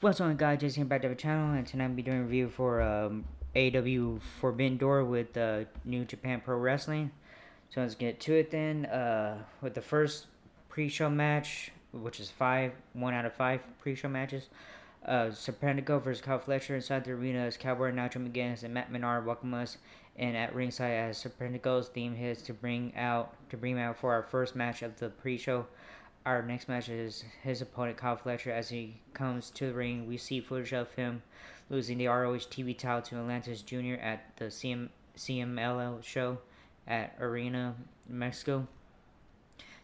What's on, guys? Jason back to the channel, and tonight I'll be doing a review for AW Forbidden Door with New Japan Pro Wrestling. So let's get to it then. With the first pre-show match, which is 1 out of 5 pre-show matches. Serpentico versus Kyle Fletcher inside the arena as Cowboy Nitro McGinnis and Matt Menard welcome us, and at ringside as Serpentico's theme hits to bring out for our first match of the pre-show. Our next match is his opponent Kyle Fletcher. As he comes to the ring, we see footage of him losing the ROH TV title to Atlantis Jr. at the CMLL show at Arena, Mexico.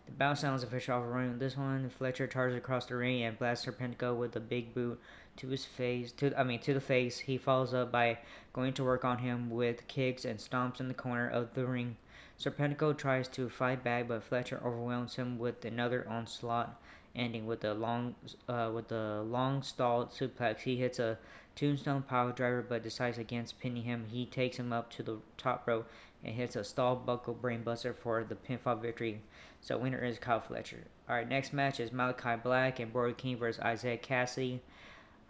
The bout sounds official off running this one. Fletcher charges across the ring and blasts Serpentico with a big boot to his face. To the face. He follows up by going to work on him with kicks and stomps in the corner of the ring. Serpentico tries to fight back, but Fletcher overwhelms him with another onslaught, ending with a long stalled suplex. He hits a tombstone power driver, but decides against pinning him. He takes him up to the top rope and hits a stall buckle brainbuster for the pinfall victory. So winner is Kyle Fletcher. Alright, next match is Malachi Black and Brody King versus Isaiah Cassidy.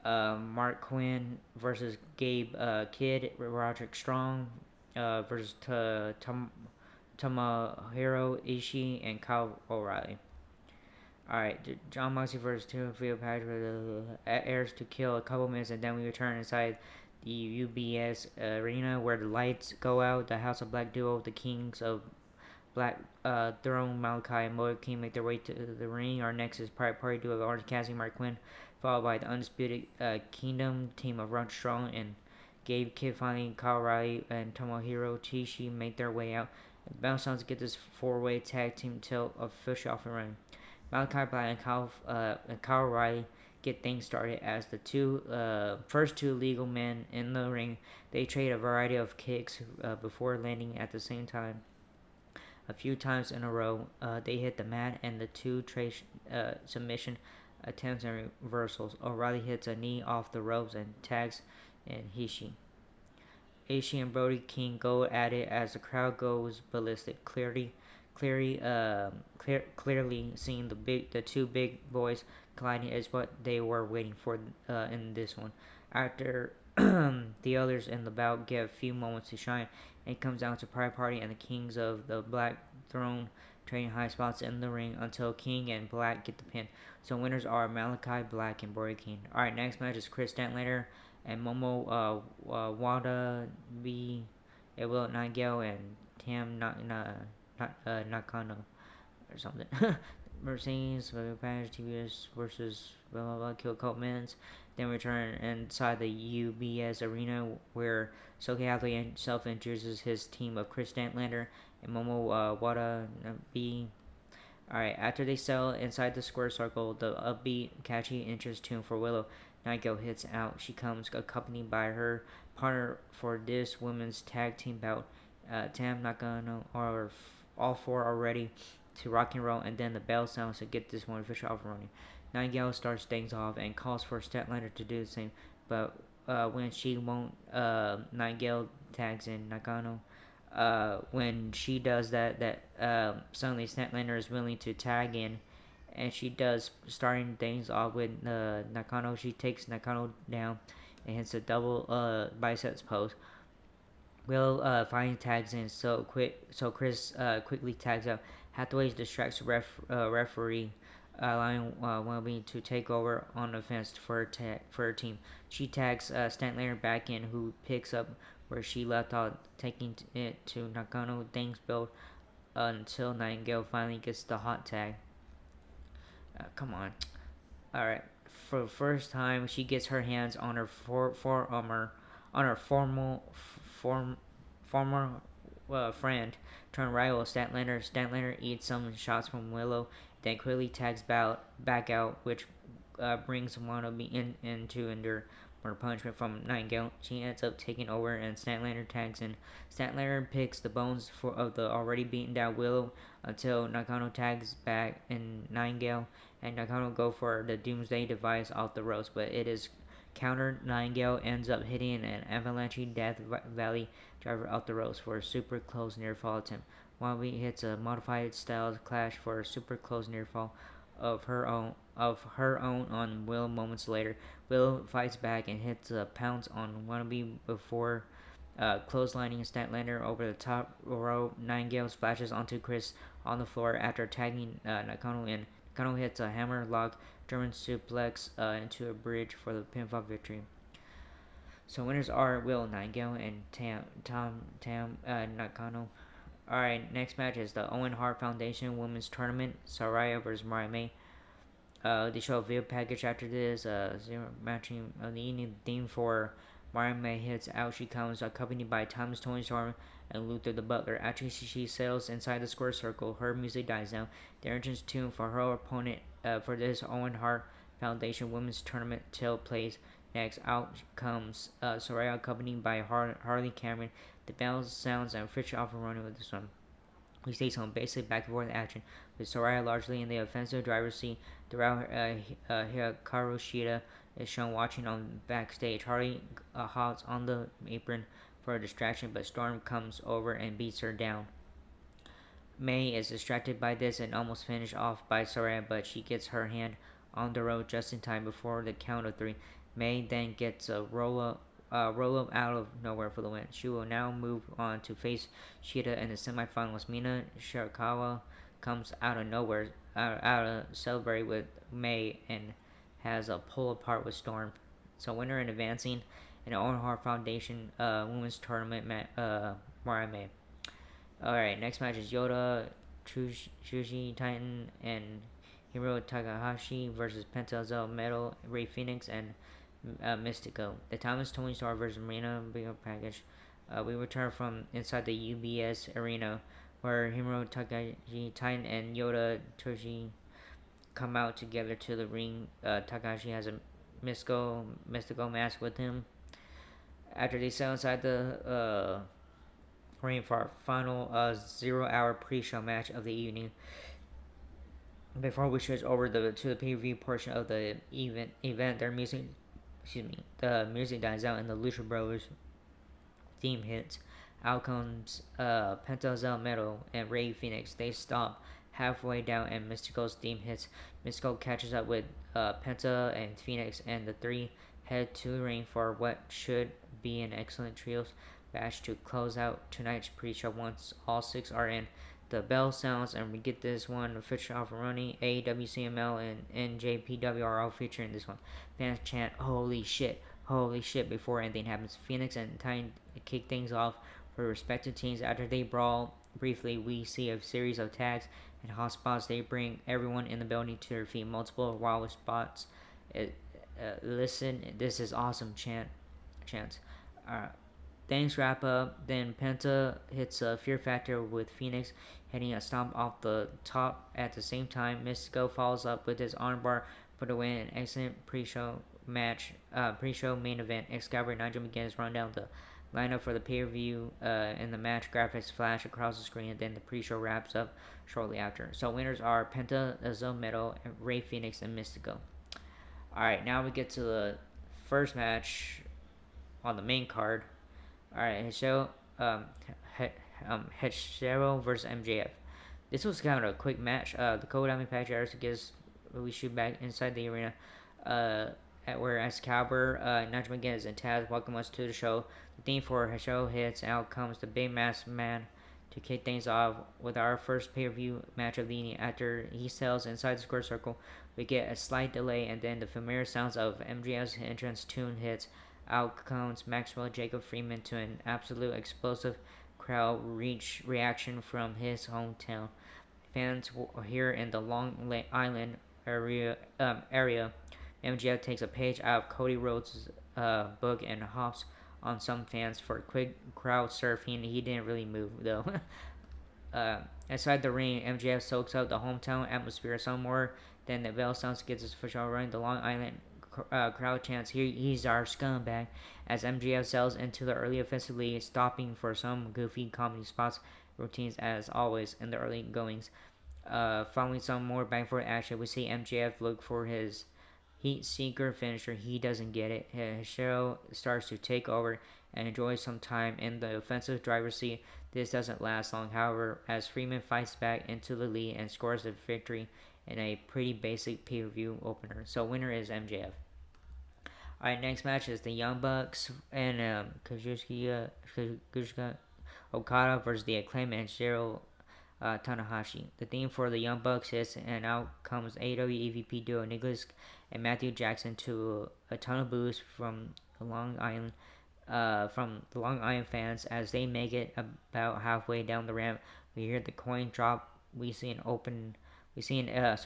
Mark Quinn versus Gabe Kidd. Roderick Strong versus Tomohiro Ishii and Kyle O'Reilly. Alright, John Moxley versus Timothy Patch airs to kill a couple minutes, and then we return inside the UBS arena where the lights go out. The House of Black duo, the Kings of Black Throne, Malachi and Motor King make their way to the ring. Our next is Private Party duo of Orange Cassidy and Mark Quinn, followed by the Undisputed Kingdom team of Run Strong and Gabe Kidd. Finally, Kyle O'Reilly and Tomohiro Ishii make their way out. Bounce Sounds get this four-way tag team tilt officially off and running. Malachi Black and Kyle O'Reilly get things started as the first two legal men in the ring. They trade a variety of kicks before landing at the same time. A few times in a row, they hit the mat and the two trade submission attempts and reversals. O'Reilly hits a knee off the ropes and tags in Ishii. Ishii and Brody King go at it as the crowd goes ballistic. Clearly seeing the two big boys colliding is what they were waiting for in this one. After the others in the bout get a few moments to shine, it comes down to Pride Party and the Kings of the Black Throne trading high spots in the ring until King and Black get the pin. So winners are Malachi Black and Brody King. Alright, next match is Chris Statlander and Momo Wada B. Will Nigel and Tam Nakano or something. Mercedes, Spanish TVS versus blah blah blah, kill Colt Mins. Then return inside the UBS arena where Soke Hadley self-introduces his team of Chris Statlander and Momo Wada B. Alright, after they settle inside the square circle, the upbeat, catchy entrance tune for Willow Nightingale hits out. She comes accompanied by her partner for this women's tag team bout. Tam Nakano are all four are ready to rock and roll, and then the bell sounds to get this one official off and running. Nightingale starts things off and calls for Statlander to do the same, but when she won't, Nightingale tags in Nakano. When she does that, suddenly Statlander is willing to tag in, and she does, starting things off with Nakano. She takes Nakano down and hits a double biceps pose. Will finally tags in, so Chris quickly tags out. Hathaway distracts the referee, allowing Welby to take over on offense for her team. She tags Statlander back in, who picks up where she left off, taking it to Nakano. Things build until Nightingale finally gets the hot tag. Come on. Alright. For the first time, she gets her hands on her former friend turned rival Statlander. Statlander eats some shots from Willow, then quickly tags back out, which brings Wannabe in to endure more punishment from Nightingale. She ends up taking over, and Statlander tags in. Statlander picks the bones of the already beaten down Willow until Nakano tags back in Nightingale, and Nakano go for the Doomsday device off the ropes, but it is countered. Nightingale ends up hitting an avalanche Death Valley driver off the ropes for a super close near fall attempt. Wannabe hits a modified Styles Clash for a super close near fall of her own on Will moments later. Will fights back and hits a pounce on Wannabe before clotheslining Statlander over the top rope. Nightingale splashes onto Chris on the floor after tagging Nakano in. Nakano hits a hammerlock German suplex into a bridge for the pinfall victory. So winners are Will Nightingale and Tam Nakano. Alright, next match is the Owen Hart Foundation Women's Tournament. Saraya versus Mariah May. They show a video package after this. Zero matching the evening theme for Mariah May hits Out She Comes, accompanied by Thomas Tony Storm and Luther the Butler. After she settles inside the square circle, her music dies down. The entrance tune for her opponent for this Owen Hart Foundation Women's Tournament tail plays next. Out comes Soraya, accompanied by Harley Cameron. The bell sounds and Fisher off and running with this one. We see some basic back and forth action, with Soraya largely in the offensive driver's seat throughout. Hikaru Shida is shown watching on backstage. Harley hops on the apron for a distraction, but Storm comes over and beats her down. May is distracted by this and almost finished off by Soraya, but she gets her hand on the rope just in time before the count of three. May then gets a roll up out of nowhere for the win. She will now move on to face Shida in the semifinals. Mina Shirakawa comes out of nowhere, out of celebrate with May and has a pull apart with Storm. So winner and advancing in the Owen Hart Foundation Women's Tournament, Mariah May. Alright, next match is Yoda, Chushi Titan, and Hiro Takahashi versus Penta El Metal, Ray Phoenix, and Mystico. The Thomas Tony Star versus Marina Big Package. We return from inside the UBS arena where Hiro Takahashi, Titan, and Yoda Toshi come out together to the ring. Takahashi has a mystical mask with him. After they sell inside the ring for our final 0-hour pre-show match of the evening. Before we switch over to the pay-per-view portion of the event, the music dies out and the Lucha Brothers theme hits. Out comes Penta El Metal and Ray Phoenix. They stop halfway down and Mystico's theme hits. Mystico catches up with Penta and Phoenix, and the three head to the ring for what should be an excellent trios match to close out tonight's pre-show. Once all six are in, the bell sounds and we get this one. Fisher Alvaroni, AEW, CML, and NJPW are all featuring this one. Fans chant holy shit before anything happens. Phoenix and Titan kick things off for respective teams. After they brawl briefly, we see a series of tags and hot spots. They bring everyone in the building to their feet. Multiple wild spots. Listen, this is awesome chants. Things wrap up, then Penta hits a Fear Factor with Phoenix hitting a stomp off the top at the same time. Mystico follows up with his armbar for the win. An excellent pre-show main event. Excalibur and Nigel McGuinness run down the lineup for the pay-per-view in the match. Graphics flash across the screen, and then the pre-show wraps up shortly after. So winners are Penta El Metal, Ray Phoenix, and Mystico. Alright, now we get to the first match on the main card. Alright, Hechero versus MJF. This was kind of a quick match. The Kodami Patriarchs gets we shoot back inside the arena. Where Excalibur, Nigel McGuinness, and Taz welcome us to the show. The theme for Hechero hits. Out comes the big masked man to kick things off with our first pay-per-view match of the evening. After he sells inside the square circle, we get a slight delay, and then the familiar sounds of MJF's entrance tune hits. Out comes Maxwell Jacob Freeman to an absolute explosive crowd reaction from his hometown. Fans here in the Long Island area. MJF takes a page out of Cody Rhodes' book and hops on some fans for a quick crowd surf. He didn't really move though. Inside the ring, MJF soaks up the hometown atmosphere some more. Then the bell sounds gets his official run. The Long Island crowd chants, he's our scumbag, as MJF sells into the early offensive lead, stopping for some goofy comedy spots, routines as always in the early goings. Following some more back and forth action, we see MJF look for his Heat Seeker finisher. He doesn't get it. Hechero starts to take over and enjoys some time in the offensive driver's seat. This doesn't last long, however, as Freeman fights back into the lead and scores the victory in a pretty basic pay-per-view opener. So winner is MJF. Alright, next match is the Young Bucks and Kazuchika Okada versus the Acclaim and Zero Tanahashi. The theme for the Young Bucks is and out comes AEW EVP duo Nicholas and Matthew Jackson to a ton of boos from the Long Island fans as they make it about halfway down the ramp. We hear the coin drop. We see an open. We see an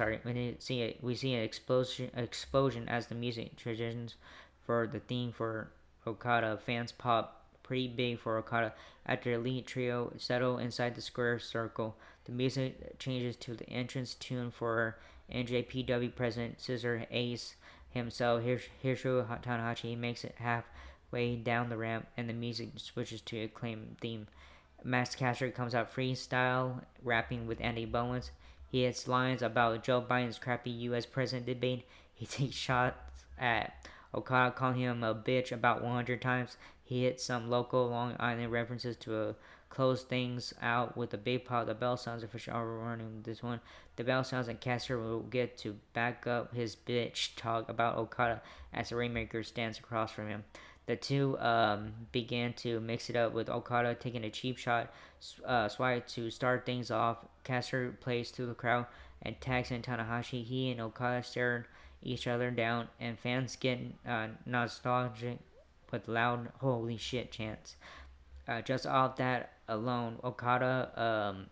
we see an explosion as the music transitions for the theme for Okada. Fans pop pretty big for Okada after Elite Trio settle inside the square circle. The music changes to the entrance tune for NJPW President Scissor Ace himself. Hiroshu Tanahashi makes it halfway down the ramp, and the music switches to Acclaim theme. Max Caster comes out freestyle, rapping with Andy Bowens. He hits lines about Joe Biden's crappy U.S. president debate. He takes shots at Okada, calling him a bitch about 100 times. He hits some local Long Island references to close things out with a big pop. The bell sounds official overrunning this one. The bell sounds and Caster will get to back up his bitch talk about Okada as the Rainmaker stands across from him. The two began to mix it up with Okada taking a cheap shot swipe to start things off. Caster plays to the crowd and tags in Tanahashi. He and Okada stare each other down, and fans get nostalgic with loud "holy shit" chants. Just off that alone, Okada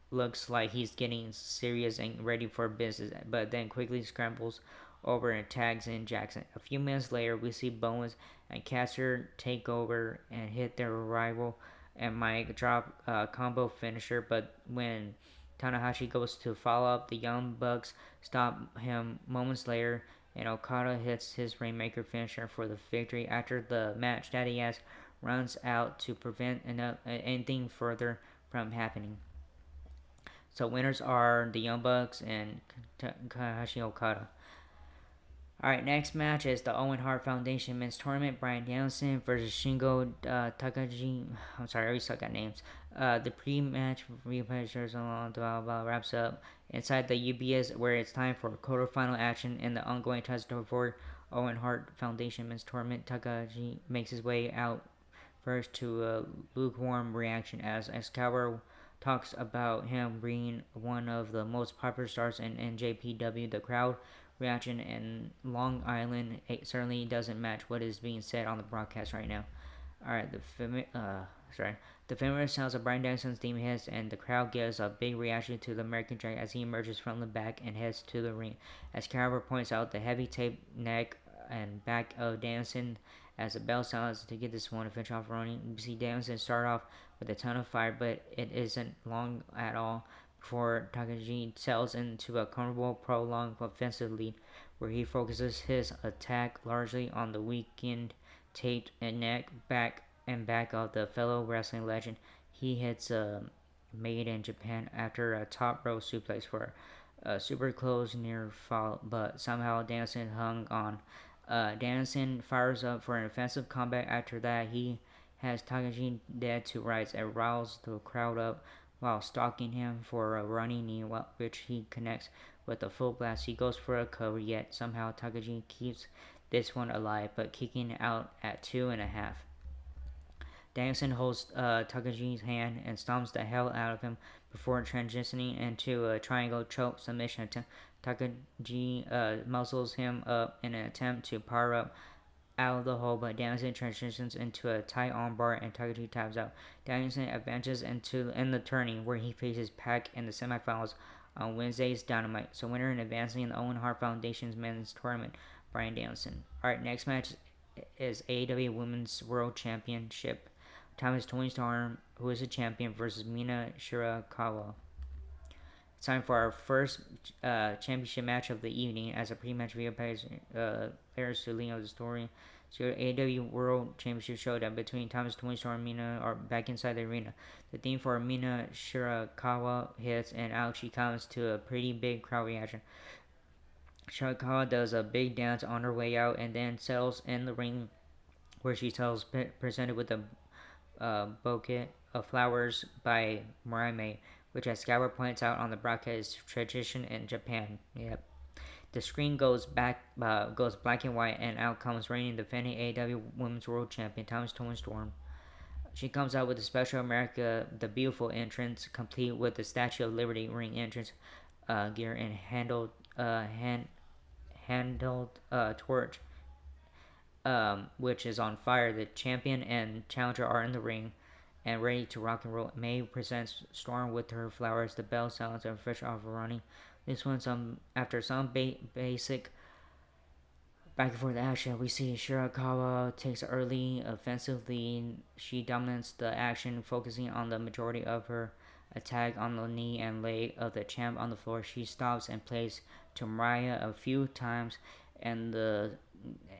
looks like he's getting serious and ready for business, but then quickly scrambles over and tags in Jackson. A few minutes later, we see Bowens and Caster take over and hit their rival and Mike drop combo finisher, but when Tanahashi goes to follow up, the Young Bucks stop him moments later, and Okada hits his Rainmaker finisher for the victory. After the match, Daddy Ass runs out to prevent anything further from happening. So winners are the Young Bucks and Tanahashi Okada. Alright, next match is the Owen Hart Foundation Men's Tournament. Bryan Danielson versus Shingo Takagi. I'm sorry, I always suck at names. The pre-match replay wraps up inside the UBS where it's time for quarterfinal action in the ongoing title for Owen Hart Foundation Men's Tournament. Takagi makes his way out first to a lukewarm reaction as Excalibur talks about him being one of the most popular stars in NJPW. The crowd reaction in Long Island certainly doesn't match what is being said on the broadcast right now. Alright, the familiar sounds of Bryan Danielson's theme hits, and the crowd gives a big reaction to the American Dragon as he emerges from the back and heads to the ring. As Carver points out the heavy tape neck and back of Danielson as the bell sounds to get this one to finish off running. You see Danielson start off with a ton of fire, but it isn't long at all before Takagi settles into a comfortable, prolonged offensive lead, where he focuses his attack largely on the weakened taped and neck, back of the fellow wrestling legend. He hits Made in Japan after a top row suplex for a super close near fall, but somehow Danielson hung on. Danielson fires up for an offensive comeback. After that, he has Takagi dead to rights and riles the crowd up while stalking him for a running knee, which he connects with a full blast. He goes for a cover, yet somehow Takagi keeps this one alive, but kicking out at 2.5. Danielson holds Takagi's hand and stomps the hell out of him before transitioning into a triangle choke submission attempt. Takagi muscles him up in an attempt to power up out of the hole, but Danielson transitions into a tight armbar and Takagi taps out. Danielson advances in the turning where he faces Pac in the semifinals on Wednesday's Dynamite. So winner and advancing in the Owen Hart Foundation's men's tournament, Bryan Danielson. Alright, next match is AEW Women's World Championship. Time is Tony Storm, who is a champion, versus Mina Shirakawa. It's time for our first championship match of the evening as a pre-match video players to lean out the story. So AEW World Championship Showdown between Thomas Tony Storm and Mina are back inside the arena. The theme for Mina Shirakawa hits and out she comes to a pretty big crowd reaction. Shirakawa does a big dance on her way out and then settles in the ring where she tells presented with a bouquet of flowers by Mariah May. which, as Skyward points out on the broadcast, is tradition in Japan. Yep. The screen goes black and white, and out comes reigning defending AEW Women's World Champion Thomas Toni Storm. She comes out with a special America the Beautiful entrance, complete with the Statue of Liberty ring entrance gear and handled torch, which is on fire. The champion and challenger are in the ring and ready to rock and roll. May presents Storm with her flowers. The bell sounds and fresh off running. This one, after some basic back and forth action, we see Shirakawa takes early offensive lead. She dominates the action, focusing on the majority of her attack on the knee and leg of the champ on the floor. She stops and plays to Mariah a few times, and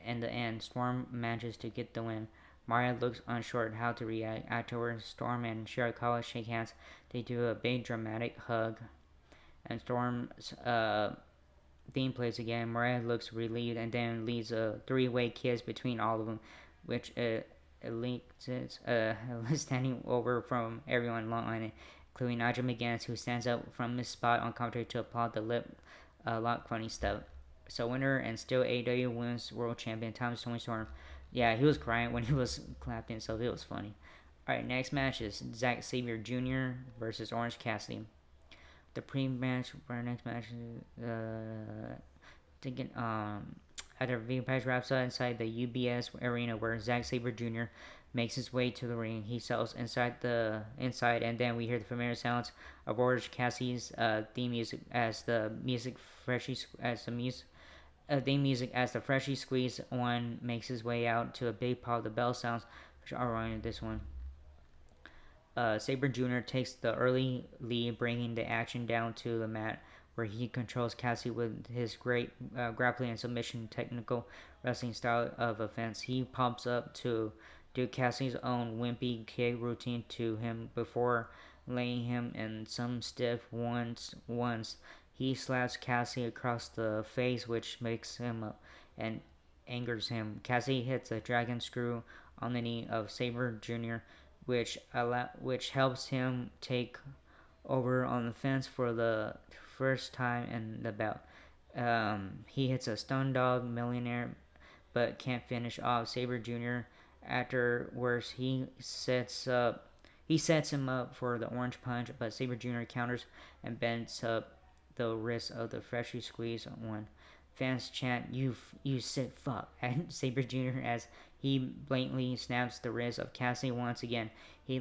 in the end, Storm manages to get the win. Mariah looks unsure how to react. Afterwards, Storm and Shirakawa shake hands. They do a big dramatic hug, and Storm's theme plays again. Mariah looks relieved and then leads a three-way kiss between all of them, which elicits standing over from everyone long line, including Nigel McGuinness, who stands up from his spot on commentary to applaud the lip lock funny stuff. So winner and still AEW Women's World Champion Thomas Toni Storm. Yeah, he was crying when he was clapping, so it was funny. Alright, next match is Zack Sabre Jr. versus Orange Cassidy. The pre-match for our next match thinking after the match wraps up inside the UBS arena where Zack Sabre Jr. makes his way to the ring. He sells inside, and then we hear the familiar sounds of Orange Cassidy's theme music as the freshly squeezed one makes his way out to a big pile of the bell sounds, which are running this one. Sabre Jr. takes the early lead, bringing the action down to the mat, where he controls Cassidy with his great grappling and submission technical wrestling style of offense. He pumps up to do Cassidy's own wimpy kick routine to him before laying him in some stiff ones. He slaps Cassidy across the face, which makes him up and angers him. Cassidy hits a dragon screw on the knee of Sabre Jr., which helps him take over on the fence for the first time in the bout. He hits a stun dog millionaire, but can't finish off Sabre Jr. Afterwards, he sets him up for the orange punch, but Sabre Jr. counters and bends up the wrist of the freshly squeezed one. Fans chant, "You sick fuck," at Sabre Jr. as he blatantly snaps the wrist of Cassidy once again. He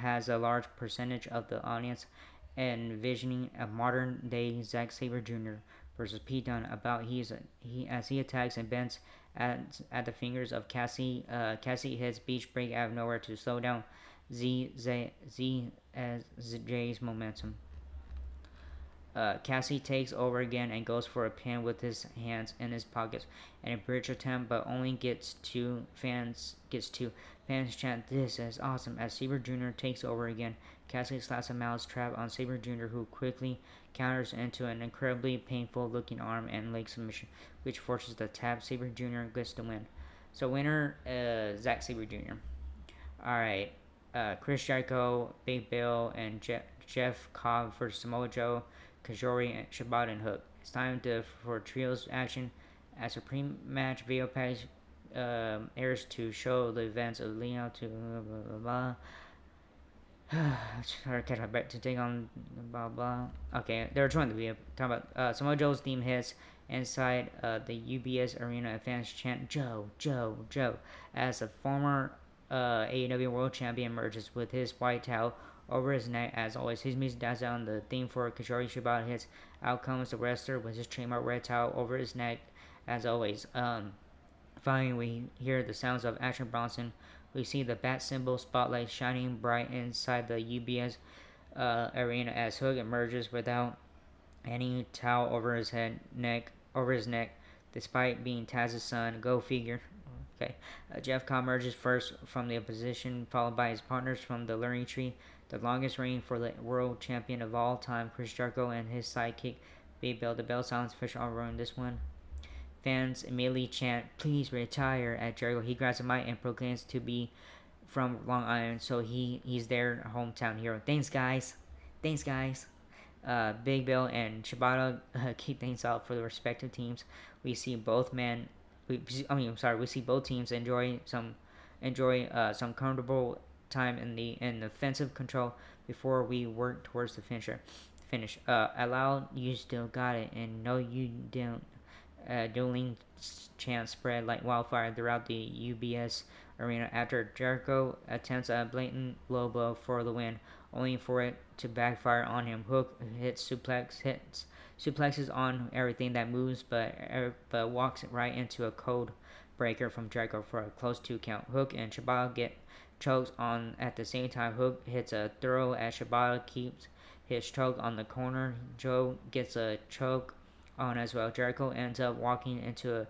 has a large percentage of the audience envisioning a modern-day Zack Sabre Jr. versus Pete Dunne as he attacks and bends at the fingers of Cassidy. Cassidy hits Beach Break out of nowhere to slow down ZJ's momentum. Cassidy takes over again and goes for a pin with his hands in his pockets and a bridge attempt, but only gets two. Fans chant, "This is awesome," as Sabre Jr. takes over again. Cassidy slaps a mouse trap on Sabre Jr., who quickly counters into an incredibly painful looking arm and leg submission, which forces the tap. Sabre Jr. gets the win. So winner, Zack Sabre Jr. Alright, Chris Jericho, Big Bill, and Jeff Cobb versus Samoa Joe, Kajori, Shibata, and Hook. It's time for trios action as a pre-match video package airs to show the events of leading up to blah blah blah. Sorry, catch my breath to take on blah blah. Okay, they're trying the video. Talking about Samoa Joe's theme hits inside the UBS arena, and fans chant "Joe, Joe, Joe" as the former AEW World Champion emerges with his white towel over his neck. As always, his music dies down. The theme for Kajori Shibata hits. Out comes the wrestler with his trademark red towel over his neck. As always, finally we hear the sounds of Action Bronson. We see the bat symbol spotlight shining bright inside the UBS arena as Hook emerges without any towel over his neck, despite being Taz's son. Go figure. Okay, Jeff Cobb emerges first from the opposition, followed by his partners from the Learning Tree. The longest reign for the world champion of all time, Chris Jericho, and his sidekick, Big Bill. The bell sounds official on running this one. Fans immediately chant, "Please retire," at Jericho. He grabs a mic and proclaims to be from Long Island, so he's their hometown hero. Thanks, guys. Thanks, guys. Big Bill and Shibata keep things out for the respective teams. We see both men. We see both teams enjoy some comfortable time in the offensive control before we work towards the Finish. Allow you still got it, and no, you don't. Dueling chants spread like wildfire throughout the UBS arena after Jericho attempts a blatant low blow for the win, only for it to backfire on him. Hook hits suplexes on everything that moves, but walks right into a code breaker from Jericho for a close 2 count. Hook and Shibata get chokes on at the same time. Hook hits a throw as Shibata keeps his choke on the corner. Joe gets a choke on as well. Jericho ends up walking into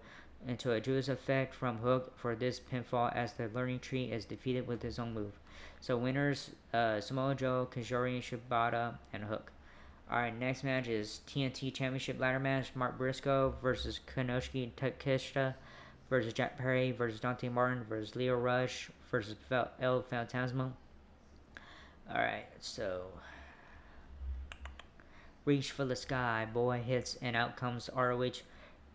a Judas effect from Hook for this pinfall as the learning tree is defeated with his own move. So winners Samoa Joe, Kajori, Shibata, and Hook. Alright, next match is TNT Championship ladder match. Mark Briscoe versus Konosuke Takeshita versus Jack Perry versus Dante Martin versus Leo Rush versus El Fantasma. Alright, so Reach for the Sky, boy hits, and out comes ROH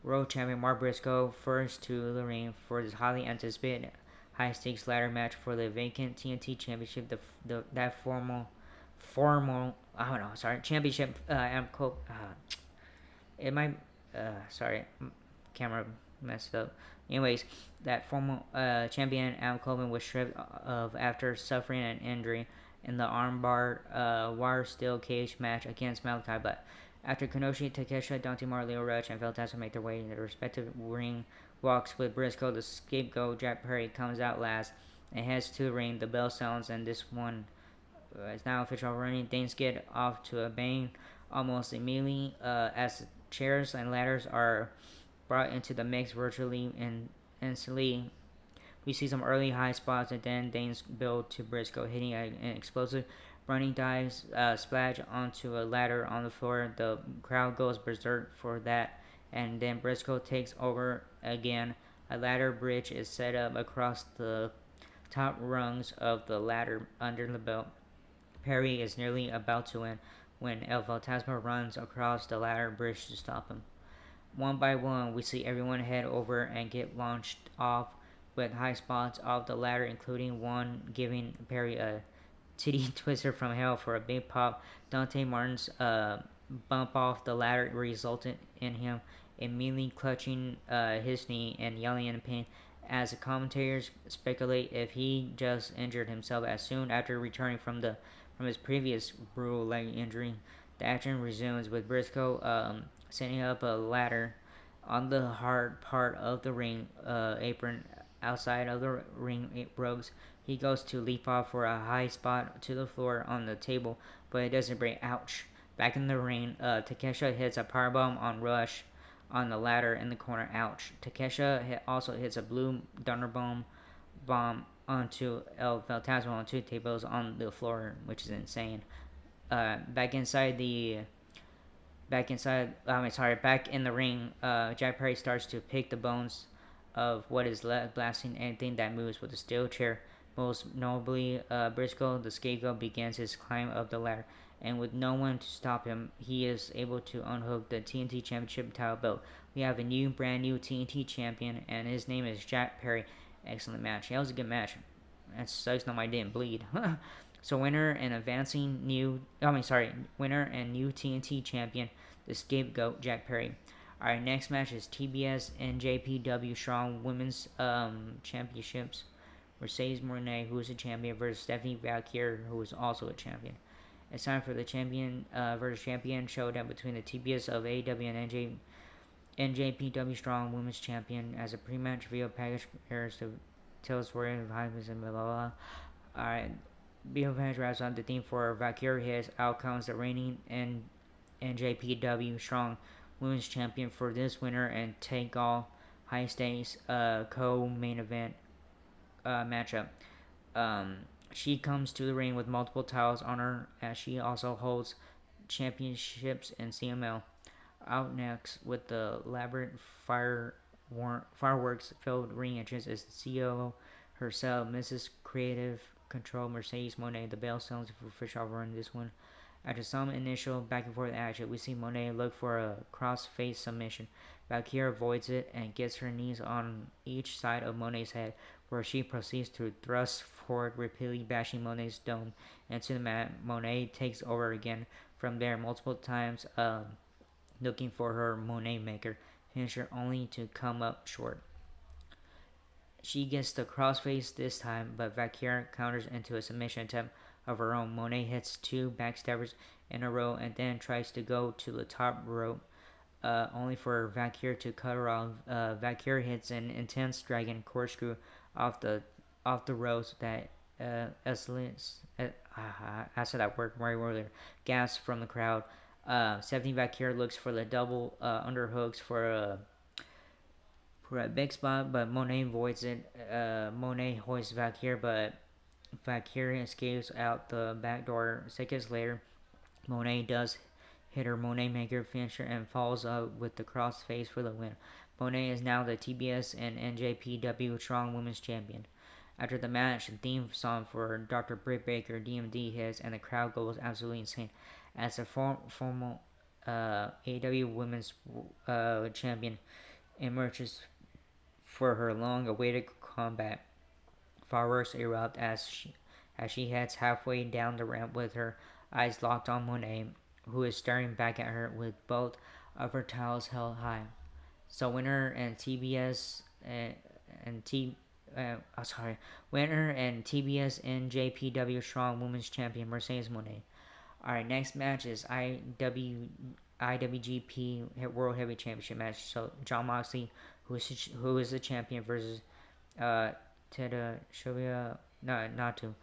World Champion Mark Briscoe first to the ring for this highly anticipated high stakes ladder match for the vacant TNT Championship. That formal I don't know, sorry, championship. It might sorry, camera messed up. Anyways, that former champion Adam Coleman was stripped of after suffering an injury in the armbar wire steel cage match against Malachi. But after Konoshi, Takeshita, Dante Martin, Leo Rush, and Fantasma make their way in their respective ring walks with Briscoe, the scapegoat Jack Perry comes out last and heads to the ring. The bell sounds, and this one is now official running. Things get off to a bang almost immediately as chairs and ladders are brought into the mix virtually and instantly. We see some early high spots and then things build to Briscoe hitting an explosive running dive splash onto a ladder on the floor. The crowd goes berserk for that, and then Briscoe takes over again. A ladder bridge is set up across the top rungs of the ladder under the belt. Perry is nearly about to win when El Fantasma runs across the ladder bridge to stop him. One by one, we see everyone head over and get launched off with high spots off the ladder, including one giving Perry a titty twister from hell for a big pop. Dante Martin's bump off the ladder resulted in him immediately clutching his knee and yelling in pain as the commentators speculate if he just injured himself as soon after returning from his previous brutal leg injury. The action resumes with Briscoe setting up a ladder on the hard part of the ring apron outside of the ring ropes. He goes to leap off for a high spot to the floor on the table, but it doesn't break. Ouch. Back in the ring, Takeshita hits a powerbomb on Rush on the ladder in the corner. Ouch. Takeshita also hits a blue Thunderbomb bomb onto El Fantasma on 2 tables on the floor, which is insane. Back in the ring, Jack Perry starts to pick the bones of what is left, blasting anything that moves with a steel chair. Most notably, Briscoe, the scapegoat, begins his climb up the ladder, and with no one to stop him, he is able to unhook the TNT Championship title belt. We have a brand new TNT champion, and his name is Jack Perry. Excellent match. That was a good match. That sucks. No, I didn't bleed. So winner and winner and new TNT champion, the scapegoat Jack Perry. Alright, next match is TBS and JPW Strong Women's Championships. Mercedes Moné, who is a champion, versus Stephanie Valkyrie, who is also a champion. It's time for the champion versus champion showdown between the TBS of AEW and NJPW Strong Women's Champion as a pre-match video package airs to tell the story of Hypens and blah blah blah. Alright, video package wraps on the theme for Valkyrie hits outcomes the reigning NJPW Strong Women's Champion for this winner and take all high stakes co-main event matchup. She comes to the ring with multiple titles on her as she also holds championships in CML. Out next with the elaborate fireworks filled ring entrance is the CEO herself, Mrs. Creative Control Mercedes Moné. The bell sounds for official run this one. After some initial back and forth action, we see Monet look for a cross-face submission. Valkyria avoids it and gets her knees on each side of Monet's head, where she proceeds to thrust forward, repeatedly bashing Monet's dome into the mat. Monet takes over again from there multiple times, looking for her Monet Maker finisher, only to come up short. She gets the crossface this time, but Valkyria counters into a submission attempt of her own. Monet hits 2 backstabbers in a row and then tries to go to the top rope, only for Valkyria to cut her off. Valkyria hits an intense dragon corkscrew off the ropes that I said that word right earlier. Gas from the crowd. 17 Valkyria looks for the double underhooks for a big spot, but Monet avoids it. Monet hoists Valkyria, but Valkyria escapes out the back door. Seconds later, Monet does hit her Monet Maker finisher and follows up with the crossface for the win. Monet is now the TBS and NJPW Strong Women's Champion. After the match, the theme song for Dr. Britt Baker DMD hits, and the crowd goes absolutely insane as the formal AEW Women's Champion emerges for her long-awaited comeback. Fireworks erupt as she heads halfway down the ramp with her eyes locked on Monet, who is staring back at her with both of her towels held high. So winner and TBS winner and TBS NJPW Strong Women's Champion Mercedes Monet. Alright, next match is IWGP World Heavyweight Championship match. So Jon Moxley, who is the champion, versus Teda Shobia Natu.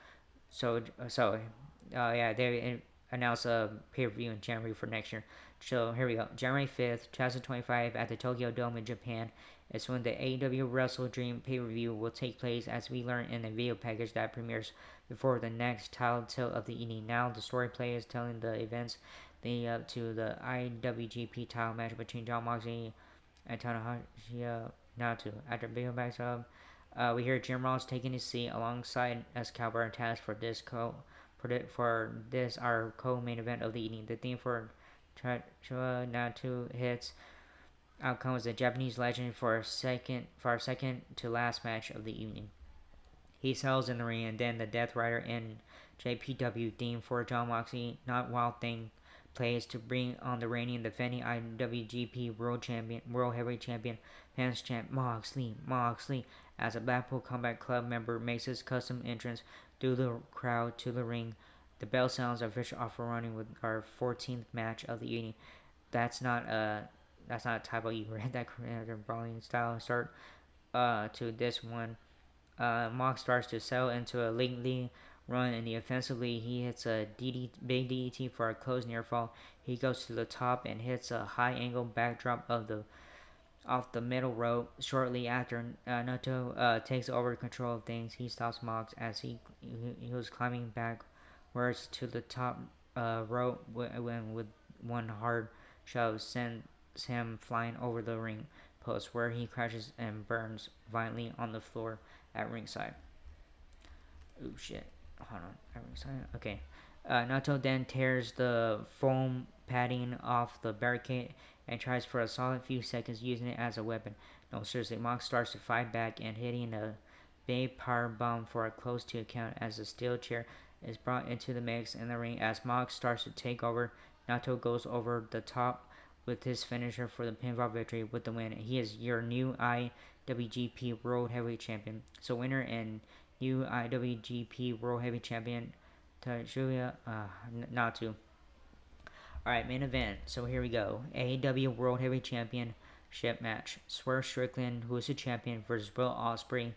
Yeah, they announced a pay-per-view in January for next year. So here we go. January 5th, 2025 at the Tokyo Dome in Japan is when the AEW Wrestle Dream pay-per-view will take place, as we learn in the video package that premieres before the next title of the evening. Now the story play is telling the events leading up to the IWGP title match between Jon Moxley and Tanahashi Natu. After video backdrop, we hear Jim Ross taking his seat alongside Excalibur and Taz for this our co-main event of the evening. The theme for Natu hits. Out comes the Japanese legend for our second to last match of the evening. He settles in the ring, and then the Death Rider and JPW theme for Jon Moxley, Not Wild Thing, plays to bring on the reigning defending IWGP World Heavyweight Champion, fans chant Moxley, as a Blackpool Combat Club member makes his custom entrance through the crowd to the ring. The bell sounds, official off running with our 14th match of the evening. That's not a typo. You read that correctly. Brawling style start to this one. Mox starts to settle into a lengthy run in the offensively. He hits a big DDT for a close near fall. He goes to the top and hits a high angle backdrop off the middle rope. Shortly after, Nato takes over control of things. He stops Mox as he was climbing backwards to the top rope when with one hard shove sends him flying over the ring post, where he crashes and burns violently on the floor at ringside. Oh shit. Hold on. At ringside? Okay. Nato then tears the foam padding off the barricade and tries for a solid few seconds using it as a weapon. No, seriously, Mox starts to fight back and hitting a big power bomb for a close to count as the steel chair is brought into the mix in the ring. As Mox starts to take over, Nato goes over the top with his finisher for the pinfall victory with the win. He is your new IWGP World Heavyweight Champion. So winner and new IWGP World Heavyweight Champion Tetsuya Natu. Alright, main event. So here we go. AEW World Heavyweight Championship match. Swerve Strickland, who is a champion, versus Will Ospreay,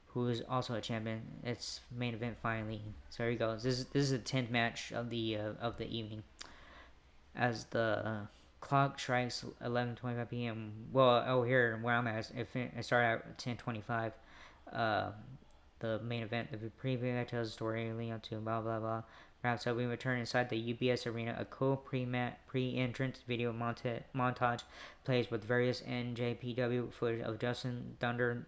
who is also a champion. It's main event finally. So here we go. This is the 10th match of the evening. As the clock strikes 11:25 p.m. Well, here where I'm at, it started at 10:25. The main event, the preview that tells the story leading up to blah blah blah. Wraps up. We return inside the UBS arena. A cool pre-entrance video montage plays with various NJPW footage of Justin Thunder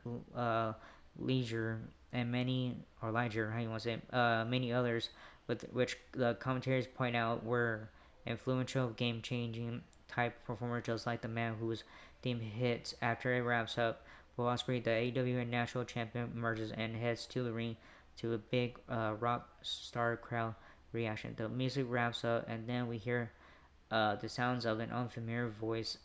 Leisure and many, or Elijah, how you want to say it, many others, with which the commentators point out were influential, game-changing type performers, just like the man whose theme hits after it wraps up. Will Ospreay, the AEW National Champion, emerges and heads to the ring to a big rock star crowd reaction. The music wraps up, and then we hear the sounds of an unfamiliar voice.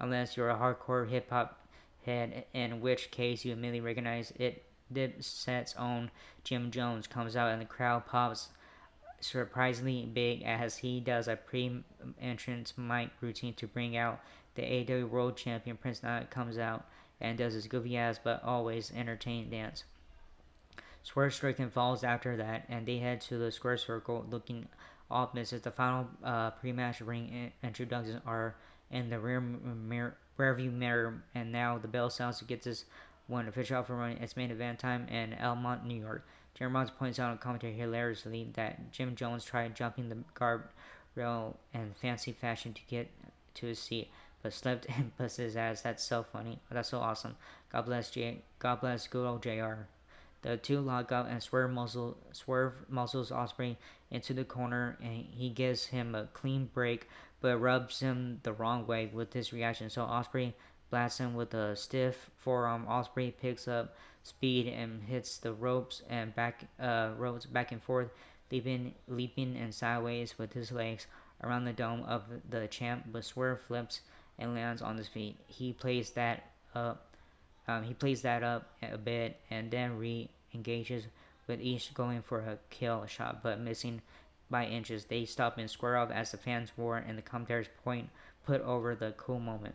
Unless you're a hardcore hip hop head, in which case you immediately recognize it. Dipset's own Jim Jones comes out, and the crowd pops surprisingly big as he does a pre-entrance mic routine to bring out the AEW World Champion. Prince Nana comes out and does his goofy ass but always entertaining dance. Swerve Strickland follows after that, and they head to the square circle looking opposite. The final pre-match ring introductions are in the rearview mirror, and now the bell sounds to get this one official for running its main event time in Elmont, New York. Jim Ross points out on commentary hilariously that Jim Jones tried jumping the guardrail in fancy fashion to get to his seat, but slipped and busted his ass. That's so funny. That's so awesome. God bless good old JR. The two lock up and Swerve muscles Ospreay into the corner, and he gives him a clean break, but rubs him the wrong way with his reaction. So Ospreay blasts him with a stiff forearm. Ospreay picks up speed and hits the ropes and ropes back and forth, leaping and sideways with his legs around the dome of the champ. But Swerve flips and lands on his feet. He plays that up a bit and then re-engages, with each going for a kill shot but missing by inches. They stop and square off as the fans roar and the commentators put over the cool moment.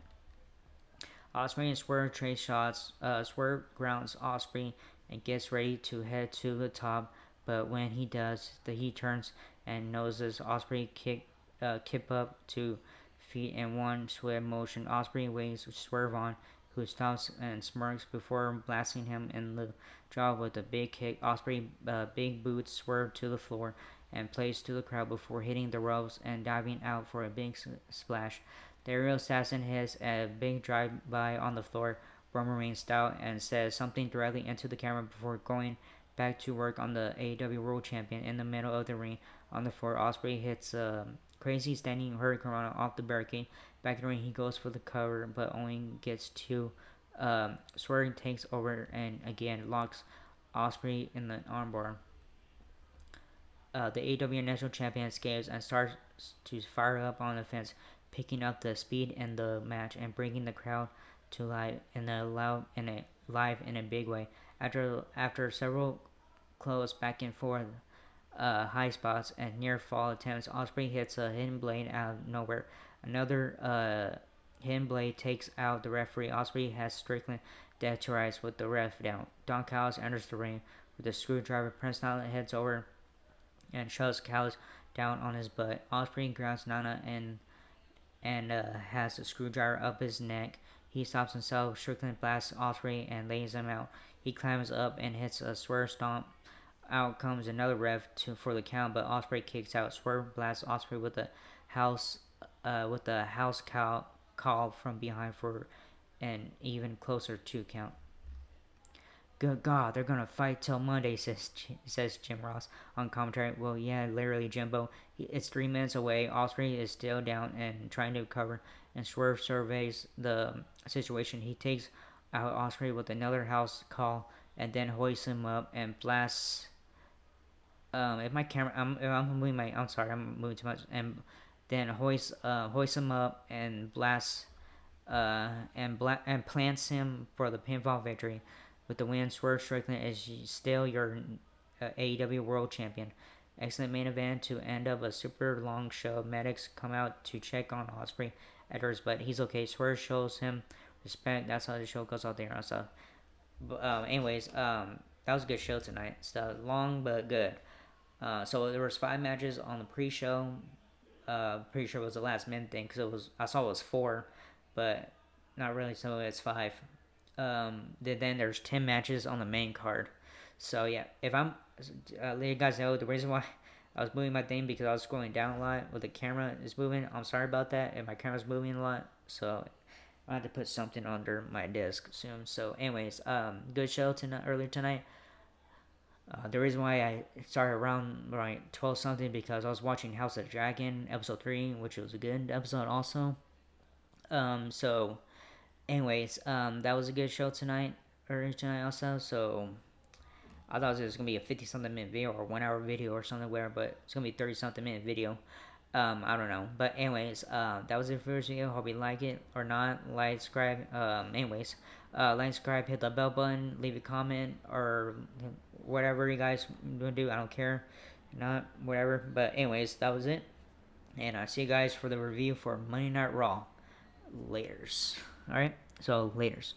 Ospreay and Swerve trade shots. Swerve grounds Ospreay and gets ready to head to the top, but when he does, he turns and noses Ospreay kip up to feet in one swift motion. Ospreay waves Swerve on, who stops and smirks before blasting him in the jaw with a big kick. Ospreay big boots Swerve to the floor and plays to the crowd before hitting the ropes and diving out for a big splash. The aerial assassin hits a big drive-by on the floor, Roman Reigns style, and says something directly into the camera before going back to work on the AEW World Champion. In the middle of the ring on the floor, Ospreay hits a crazy standing hurricanrana off the barricade. Back in the ring, he goes for the cover, but only gets two. Swerve takes over and again locks Ospreay in the armbar. The AEW National Champion escapes and starts to fire up on the fence, picking up the speed in the match and bringing the crowd to life in a big way. After several close back and forth high spots and near fall attempts, Ospreay hits a hidden blade out of nowhere. Another hidden blade takes out the referee. Ospreay has Strickland dead to rights with the ref down. Don Callis enters the ring with a screwdriver. Prince Nana heads over and shoves Callis down on his butt. Ospreay grounds Nana and has a screwdriver up his neck. He stops himself. Strickland blasts Ospreay and lays him out. He climbs up and hits a Swerve stomp. Out comes another ref for the count, but Ospreay kicks out. Swerve blasts Ospreay with a house call from behind for an even closer 2 count. Good God, they're gonna fight till Monday, says Jim Ross on commentary. Well, yeah, literally, Jimbo. It's 3 minutes away. Ospreay is still down and trying to recover, and Swerve surveys the situation. He takes out Ospreay with another house call and then hoists him up and blasts. If my camera, I'm sorry, I'm moving too much. And then hoists him up and blasts, and plants him for the pinfall victory. With the win, Swerve Strickland is still your AEW World Champion. Excellent main event to end up a super long show. Medics come out to check on Ospreay Edwards, but he's okay. Swerve shows him respect. That's how the show goes out there and stuff. But that was a good show tonight. So long but good. So there was 5 matches on the pre-show. Pretty sure it was the last minute thing because I saw it was 4, but not really. So it's 5. Then there's 10 matches on the main card. So yeah, if I'm let you guys know the reason why I was moving my thing, because I was scrolling down a lot with the camera is moving. I'm sorry about that if my camera's moving a lot. So I have to put something under my desk soon. So, anyways, good show tonight, earlier tonight. The reason why I started around like 12 something because I was watching House of Dragon episode 3, which was a good episode also. So, anyways, that was a good show tonight, earlier tonight also. So, I thought it was gonna be a 50 something minute video or 1 hour video or something, where, but it's gonna be 30 something minute video. I don't know. But anyways, that was it for this video. Hope you like it or not. Like, subscribe. Anyways, like, subscribe, hit the bell button, leave a comment or whatever you guys want to do. I don't care. Not whatever. But anyways, that was it. And I'll see you guys for the review for Monday Night Raw. Laters. Alright? So, laters.